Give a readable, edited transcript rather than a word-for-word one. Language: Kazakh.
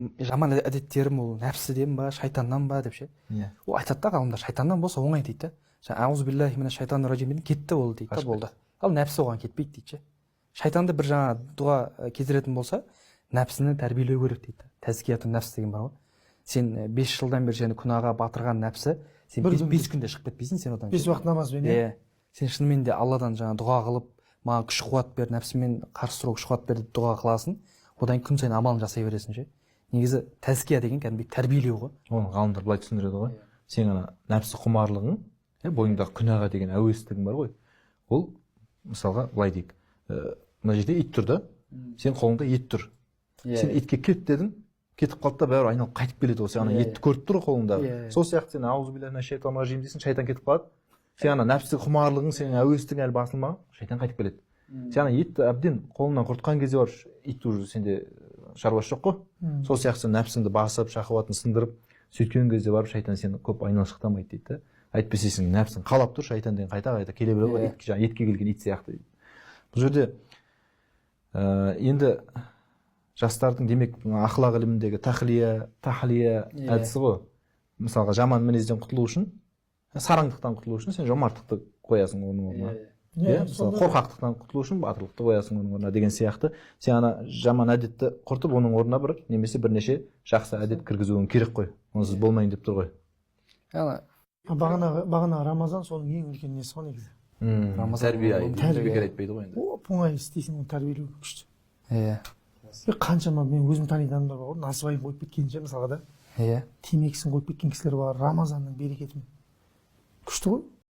жаман әдеттерім ол нәпсіден ба шайтаннан ба деп ше. Ол айтады да ғалымдар, шайтаннан болса оңай дейді. Аузу биллахи минаш шайтанир ражим дедім, кетті ол дейді да, болды. Ал нәпсі оған кетпейді дейді ше. Шайтанды бір жаңа дұға кездеретін болса, нәпсіні тәрбиелеу керек дейді. Тәзкиятун нәпс деген бар ғой. Сен 5 жылдан бері сені күнәға батырған нәпсі, сен 5 күнде шығып кетпейсің сен одан. 5 уақыт намазбен. Сен шынымен де Алладан жаңа дұға қылып, маған күш қуат бер, нәпсімен қарсы тұруға күш қуат бер деп дұға қыласың. Одан күн сайын амалын жасай бересің ше. Негізі тәзкия деген кәдімгі тәрбиелеу ғой. Оны ғалымдар былай түсіндіреді ғой. Сен ана нәпсі құмарлығың, бойыңдағы күнәға деген әуестігің бар ғой. Ол мысалға былай дейік. Мына жерде ит тұр да. Сен қолыңда ет тұр. Сен итке кет дедің, кетіп қалды да бәрі айналып қайтып келеді ғой. Сен ана етті көріп тұр қолыңдағы. Сол сияқты сен аузу биллахи минаш шайтанир ражим дейсің, шайтан кетіп қалады. Сен ана нәпсі құмарлығың, сенің әуестігің әлі басылмаған, шайтан қайтып келеді. Сен ана етті әбден қолыңнан құртқан кезде бар, ит уже сенде шаруасы жоқ қой. Сол сияқты сен нәпсіңді басып, шахуатын сындырып, сөйткен кезде барып шайтан сені көп айналшықтамайды дейді да. Әйтпесе сен нәпсің қалап тұр, шайтан деген қайта келе береді, етке келген ит сияқты дейді. Бұл жерде енді жастардың демек ақылақ іліміндегі тахлия әдісі ғой. Мысалға жаман мінезден құтылу үшін, сараңдықтан құтылу үшін сен жомарттықты қоясың оның орнына. Қорқақтықтан құтылу үшін батырлықты қоясың оның орнына деген сияқты. Сен ана жаман әдетті құртып, оның орнына бір немесе бірнеше жақсы әдет кіргізуің керек қой. Онсыз болмайын деп тұр ғой. Бағана Рамазан соның ең үлкен несі ғой негізі. Тәрбие айтпайды ғой енді. Оңай істейсің, оны тәрбиелеу күшті. Қаншама мен өзім танитын адамдар бар ғой, насыбайын қойып кеткенше мысалға да. Темекісін қойып кеткен кісілер бар. Рамазанның берекетімен. Күшті ғой.